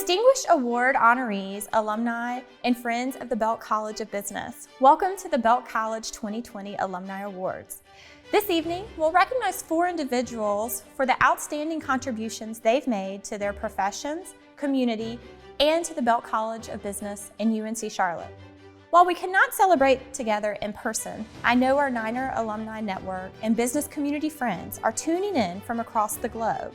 Distinguished Award honorees, alumni, and friends of the Belk College of Business, welcome to the Belk College 2020 Alumni Awards. This evening, we'll recognize 4 individuals for the outstanding contributions they've made to their professions, community, and to the Belk College of Business and UNC Charlotte. While we cannot celebrate together in person, I know our Niner Alumni Network and business community friends are tuning in from across the globe.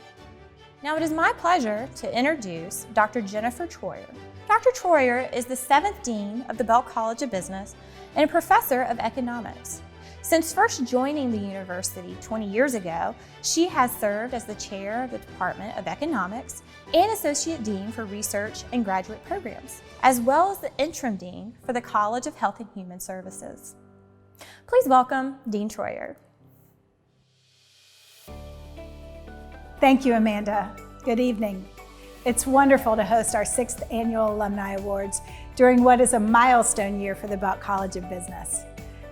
Now, it is my pleasure to introduce Dr. Jennifer Troyer. Dr. Troyer is the 7th Dean of the Belk College of Business and a professor of economics. Since first joining the university 20 years ago, she has served as the chair of the Department of Economics and Associate Dean for Research and Graduate Programs, as well as the Interim Dean for the College of Health and Human Services. Please welcome Dean Troyer. Thank you, Amanda. Good evening. It's wonderful to host our 6th Annual Alumni Awards during what is a milestone year for the Belk College of Business.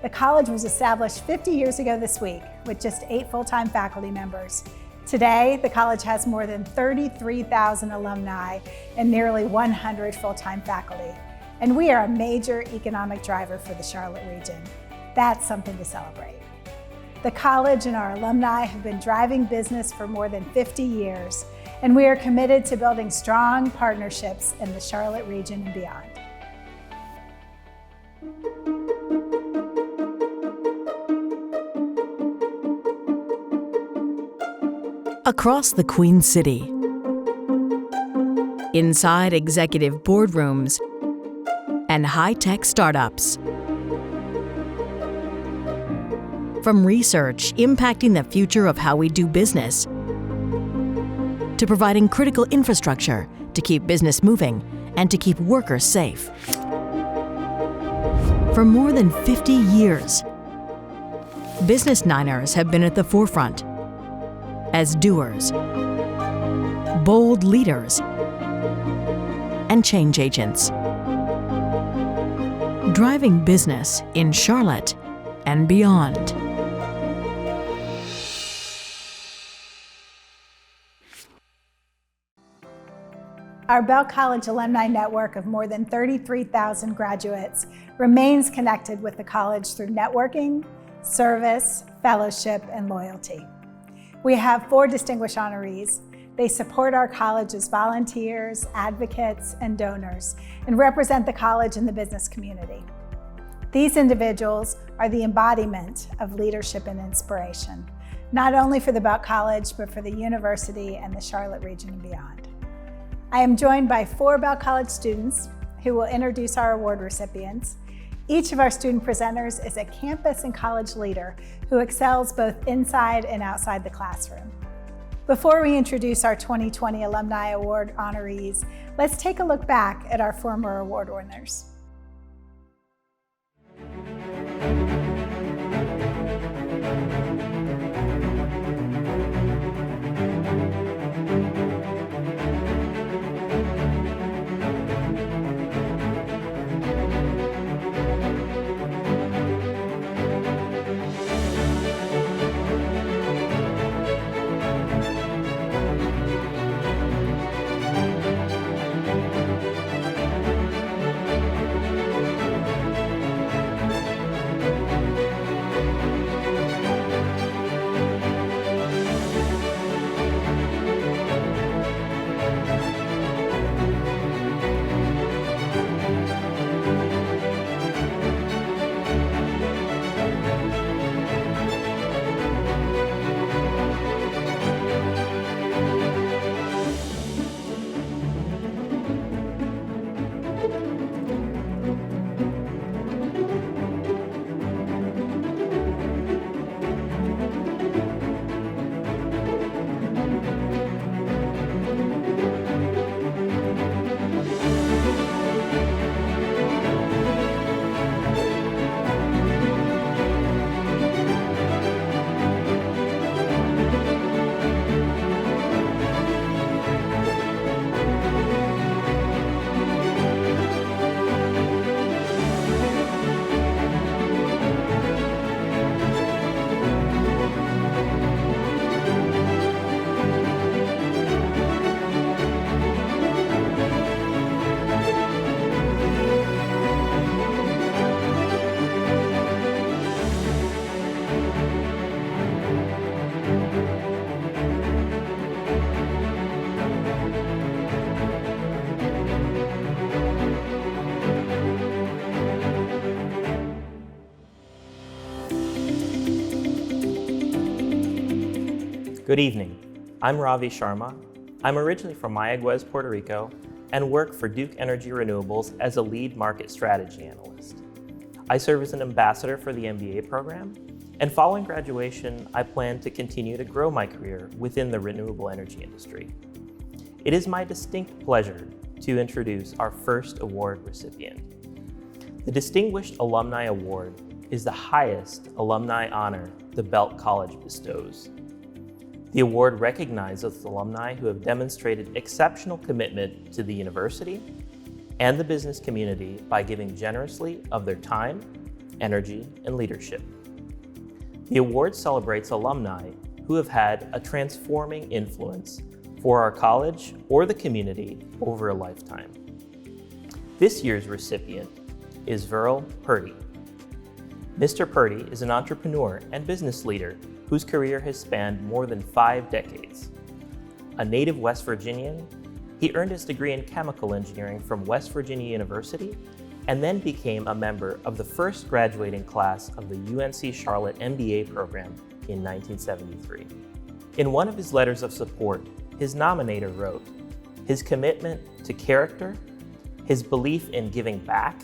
The college was established 50 years ago this week with just 8 full-time faculty members. Today, the college has more than 33,000 alumni and nearly 100 full-time faculty. And we are a major economic driver for the Charlotte region. That's something to celebrate. The college and our alumni have been driving business for more than 50 years, and we are committed to building strong partnerships in the Charlotte region and beyond. Across the Queen City, inside executive boardrooms and high-tech startups, from research impacting the future of how we do business, to providing critical infrastructure to keep business moving and to keep workers safe. For more than 50 years, business Niners have been at the forefront as doers, bold leaders, and change agents, driving business in Charlotte and beyond. Our Belk College Alumni Network of more than 33,000 graduates remains connected with the college through networking, service, fellowship, and loyalty. We have 4 distinguished honorees. They support our college as volunteers, advocates, and donors, and represent the college and the business community. These individuals are the embodiment of leadership and inspiration, not only for the Belk College, but for the university and the Charlotte region and beyond. I am joined by 4 Belk College students who will introduce our award recipients. Each of our student presenters is a campus and college leader who excels both inside and outside the classroom. Before we introduce our 2020 Alumni Award honorees, let's take a look back at our former award winners. Good evening. I'm Ravi Sharma. I'm originally from Mayaguez, Puerto Rico, and work for Duke Energy Renewables as a lead market strategy analyst. I serve as an ambassador for the MBA program, and following graduation, I plan to continue to grow my career within the renewable energy industry. It is my distinct pleasure to introduce our first award recipient. The Distinguished Alumni Award is the highest alumni honor the Belk College bestows. The award recognizes alumni who have demonstrated exceptional commitment to the university and the business community by giving generously of their time, energy, and leadership. The award celebrates alumni who have had a transforming influence for our college or the community over a lifetime. This year's recipient is Verl Purdy. Mr. Purdy is an entrepreneur and business leader whose career has spanned more than 5 decades. A native West Virginian, he earned his degree in chemical engineering from West Virginia University and then became a member of the first graduating class of the UNC Charlotte MBA program in 1973. In one of his letters of support, his nominator wrote, "His commitment to character, his belief in giving back,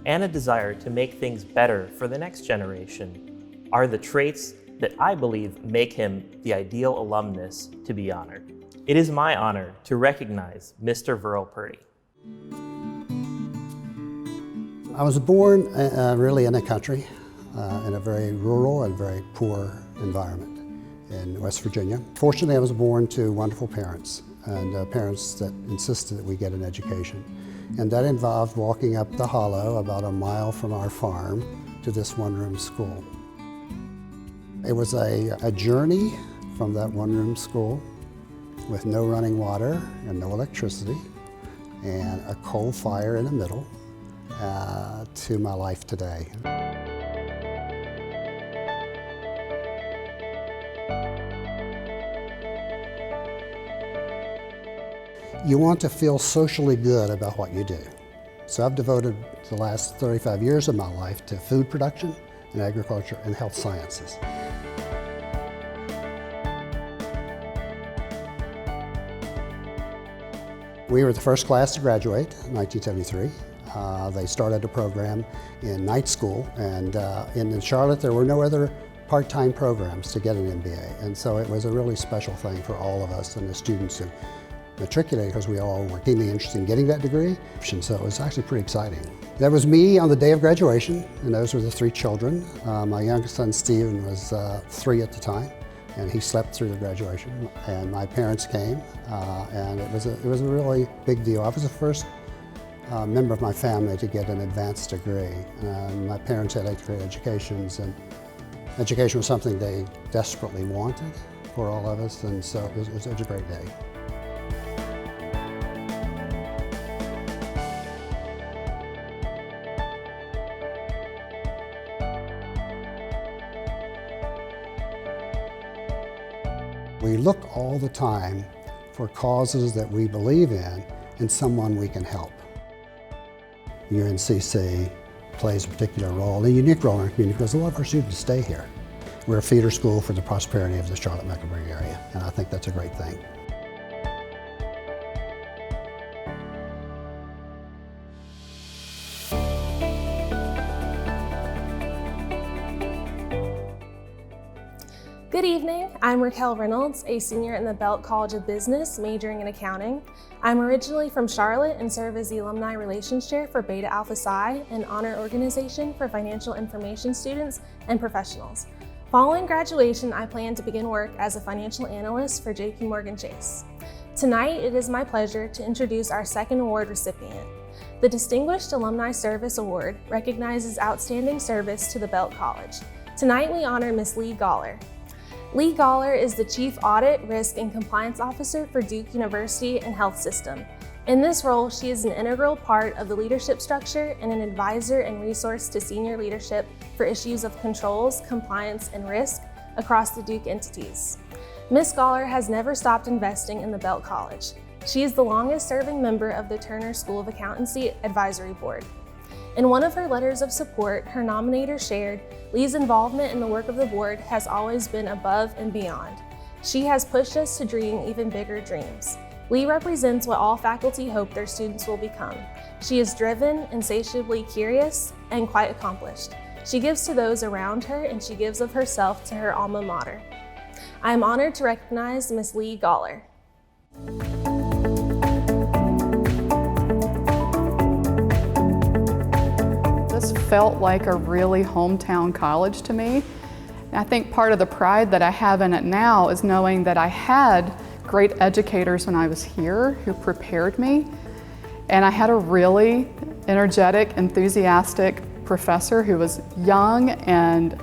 and a desire to make things better for the next generation are the traits that I believe make him the ideal alumnus to be honored." It is my honor to recognize Mr. Verl Purdy. I was born really in the country, in a very rural and very poor environment in West Virginia. Fortunately, I was born to wonderful parents, and parents that insisted that we get an education. And that involved walking up the hollow about a mile from our farm to this one-room school. It was a journey from that one-room school with no running water and no electricity and a coal fire in the middle to my life today. You want to feel socially good about what you do. So I've devoted the last 35 years of my life to food production and agriculture and health sciences. We were the first class to graduate in 1973. They started a program in night school, and in Charlotte there were no other part-time programs to get an MBA, and so it was a really special thing for all of us and the students who matriculated, because we all were keenly interested in getting that degree, and so it was actually pretty exciting. That was me on the day of graduation, and those were the 3 children. My youngest son Stephen was 3 at the time, and he slept through the graduation. And my parents came, and it was a really big deal. I was the first member of my family to get an advanced degree. My parents had 8th grade educations, and education was something they desperately wanted for all of us, and so it was a great day. We look all the time for causes that we believe in and someone we can help. UNCC plays a particular role, a unique role in our community, because a lot of our students stay here. We're a feeder school for the prosperity of the Charlotte-Mecklenburg area, and I think that's a great thing. Good evening, I'm Raquel Reynolds, a senior in the Belk College of Business, majoring in accounting. I'm originally from Charlotte and serve as the Alumni Relations Chair for Beta Alpha Psi, an honor organization for financial information students and professionals. Following graduation, I plan to begin work as a financial analyst for JPMorgan Chase. Tonight, it is my pleasure to introduce our second award recipient. The Distinguished Alumni Service Award recognizes outstanding service to the Belk College. Tonight, we honor Ms. Leigh Goller. Leigh Goller is the Chief Audit, Risk, and Compliance Officer for Duke University and Health System. In this role, she is an integral part of the leadership structure and an advisor and resource to senior leadership for issues of controls, compliance, and risk across the Duke entities. Ms. Goller has never stopped investing in the Belk College. She is the longest serving member of the Turner School of Accountancy Advisory Board. In one of her letters of support, her nominator shared, Leigh's involvement in the work of the board has always been above and beyond. She has pushed us to dream even bigger dreams. Leigh represents what all faculty hope their students will become. She is driven, insatiably curious, and quite accomplished. She gives to those around her, and she gives of herself to her alma mater. I am honored to recognize Ms. Leigh Goller. This felt like a really hometown college to me. And I think part of the pride that I have in it now is knowing that I had great educators when I was here who prepared me. And I had a really energetic, enthusiastic professor who was young and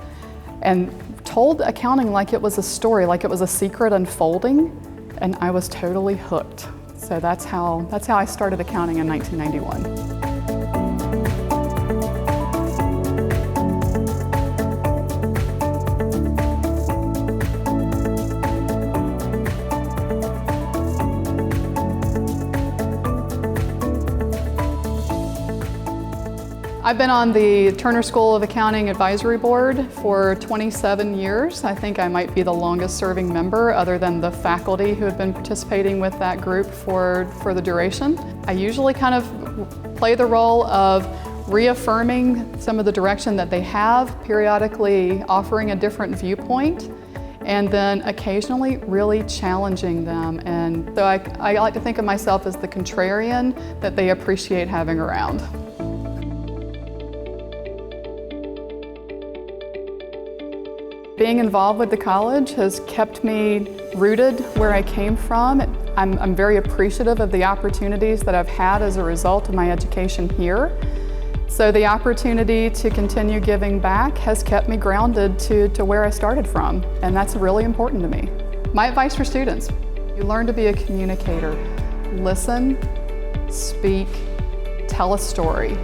told accounting like it was a story, like it was a secret unfolding, and I was totally hooked. So that's how I started accounting in 1991. I've been on the Turner School of Accounting Advisory Board for 27 years. I think I might be the longest serving member other than the faculty who have been participating with that group for the duration. I usually kind of play the role of reaffirming some of the direction that they have, periodically offering a different viewpoint, and then occasionally really challenging them. And so I like to think of myself as the contrarian that they appreciate having around. Being involved with the college has kept me rooted where I came from. I'm very appreciative of the opportunities that I've had as a result of my education here. So the opportunity to continue giving back has kept me grounded to where I started from, and that's really important to me. My advice for students: you learn to be a communicator. Listen, speak, tell a story.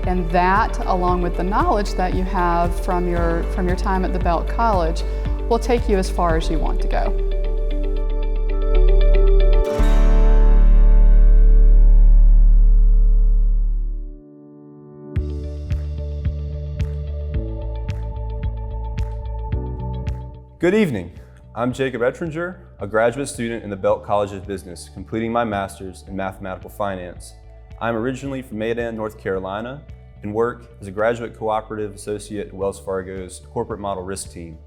And that, along with the knowledge that you have from your time at the Belk College, will take you as far as you want to go. Good evening. I'm Jacob Ettringer, a graduate student in the Belk College of Business, completing my master's in mathematical finance. I'm originally from Maydan, North Carolina, and work as a graduate cooperative associate at Wells Fargo's corporate model risk team.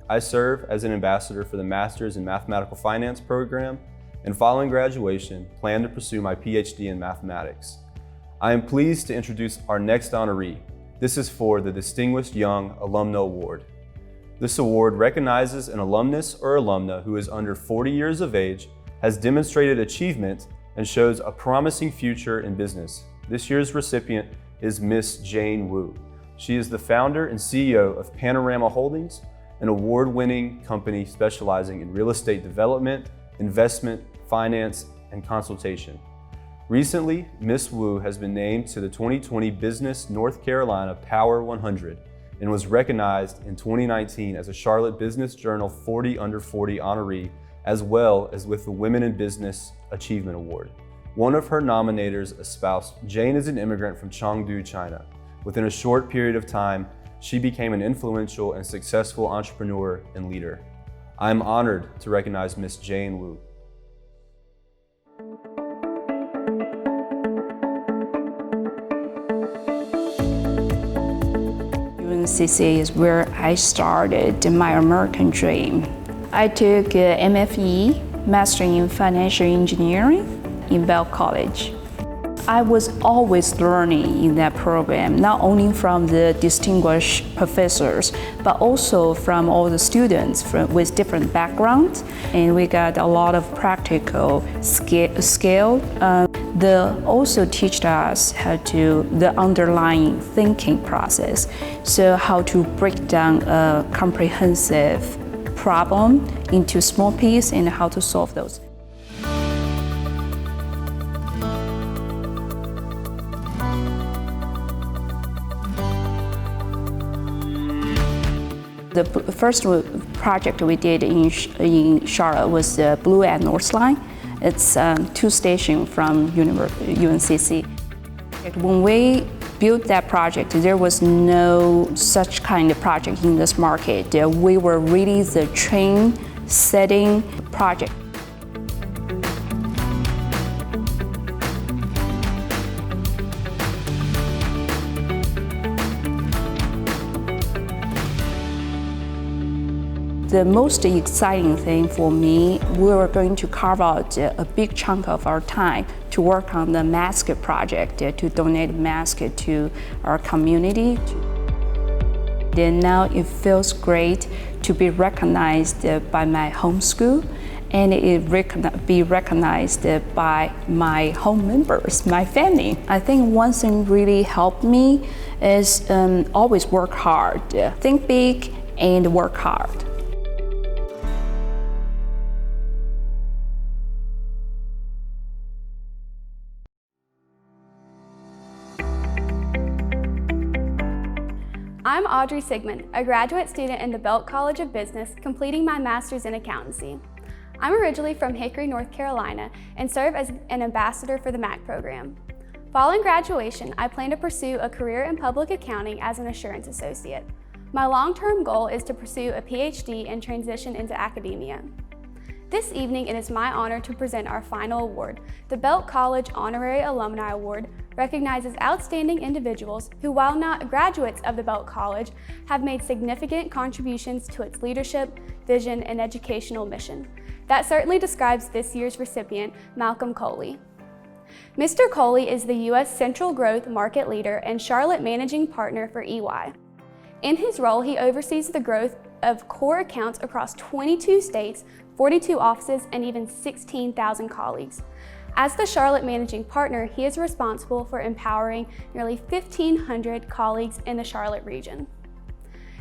I serve as an ambassador for the Master's in Mathematical Finance program, and following graduation, plan to pursue my PhD in mathematics. I am pleased to introduce our next honoree. This is for the Distinguished Young Alumna Award. This award recognizes an alumnus or alumna who is under 40 years of age, has demonstrated achievement, and shows a promising future in business. This year's recipient is Miss Jane Wu. She is the founder and CEO of Panorama Holdings, an award-winning company specializing in real estate development, investment, finance, and consultation. Recently, Miss Wu has been named to the 2020 Business North Carolina Power 100 and was recognized in 2019 as a Charlotte Business Journal 40 Under 40 honoree, as well as with the Women in Business Achievement Award. One of her nominators espoused Jane is an immigrant from Chengdu, China. Within a short period of time, she became an influential and successful entrepreneur and leader. I am honored to recognize Miss Jane Wu. UNCC is where I started my American dream. I took MAFI, Master in Financial Engineering, in Belk College. I was always learning in that program, not only from the distinguished professors, but also from all the students with different backgrounds. And we got a lot of practical skill. They also teach us how to the underlying thinking process. So how to break down a comprehensive problem into small pieces and how to solve those. The first project we did in Charlotte was the Blue and North Line. It's 2 stations from UNCC. When we built that project, there was no such kind of project in this market. We were really the train setting project. The most exciting thing for me, we were going to carve out a big chunk of our time to work on the mask project, to donate masks to our community. Then now it feels great to be recognized by my home school, and be recognized by my home members, my family. I think one thing really helped me is always work hard, think big and work hard. I'm Audrey Sigmund, a graduate student in the Belk College of Business, completing my master's in accountancy. I'm originally from Hickory, North Carolina, and serve as an ambassador for the MAC program. Following graduation, I plan to pursue a career in public accounting as an assurance associate. My long-term goal is to pursue a PhD and transition into academia. This evening, it is my honor to present our final award. The Belk College Honorary Alumni Award recognizes outstanding individuals who, while not graduates of the Belk College, have made significant contributions to its leadership, vision, and educational mission. That certainly describes this year's recipient, Malcomb Coley. Mr. Coley is the U.S. Central Growth Market Leader and Charlotte Managing Partner for EY. In his role, he oversees the growth of core accounts across 22 states, 42 offices, and even 16,000 colleagues. As the Charlotte Managing Partner, he is responsible for empowering nearly 1,500 colleagues in the Charlotte region.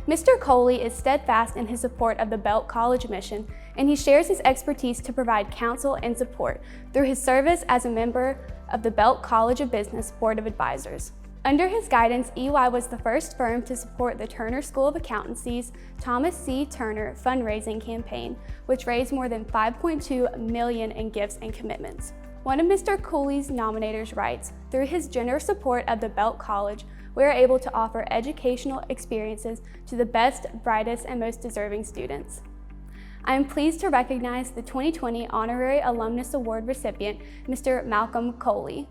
Mr. Coley is steadfast in his support of the Belk College mission, and he shares his expertise to provide counsel and support through his service as a member of the Belk College of Business Board of Advisors. Under his guidance, EY was the first firm to support the Turner School of Accountancy's Thomas C. Turner fundraising campaign, which raised more than $5.2 million in gifts and commitments. One of Mr. Coley's nominators writes, "Through his generous support of the Belk College, we are able to offer educational experiences to the best, brightest, and most deserving students." I am pleased to recognize the 2020 Honorary Alumnus Award recipient, Mr. Malcomb Coley.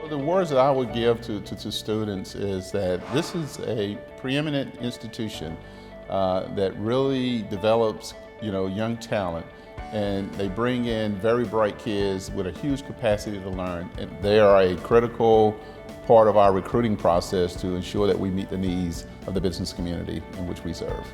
The words that I would give to students is that this is a preeminent institution that really develops, young talent, and they bring in very bright kids with a huge capacity to learn. And they are a critical part of our recruiting process to ensure that we meet the needs of the business community in which we serve.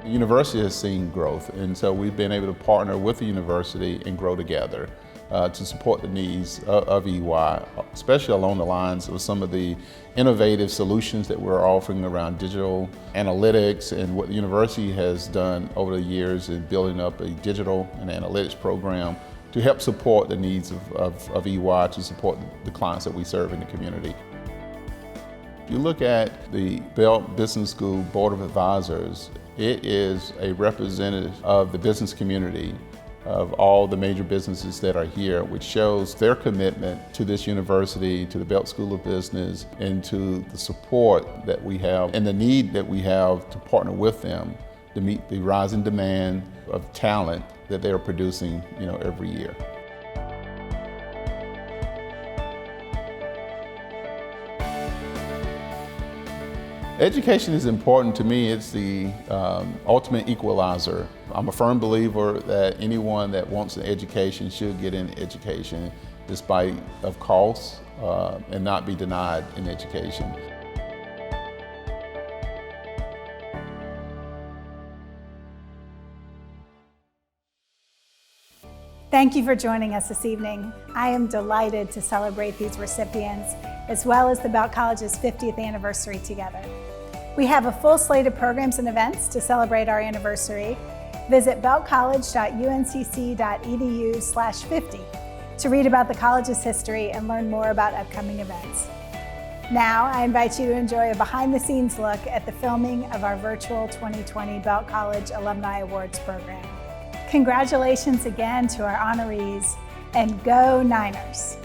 The university has seen growth, and so we've been able to partner with the university and grow together to support the needs of EY, especially along the lines of some of the innovative solutions that we're offering around digital analytics, and what the university has done over the years in building up a digital and analytics program to help support the needs of EY to support the clients that we serve in the community. If you look at the Belk Business School Board of Advisors, it is a representative of the business community, of all the major businesses that are here, which shows their commitment to this university, to the Belk School of Business, and to the support that we have and the need that we have to partner with them to meet the rising demand of talent that they are producing, every year. Education is important to me. It's the ultimate equalizer. I'm a firm believer that anyone that wants an education should get an education despite of costs and not be denied an education. Thank you for joining us this evening. I am delighted to celebrate these recipients, as well as the Belk College's 50th anniversary together. We have a full slate of programs and events to celebrate our anniversary. Visit belkcollege.uncc.edu/50 to read about the college's history and learn more about upcoming events. Now, I invite you to enjoy a behind-the-scenes look at the filming of our virtual 2020 Belk College Alumni Awards program. Congratulations again to our honorees, and go Niners!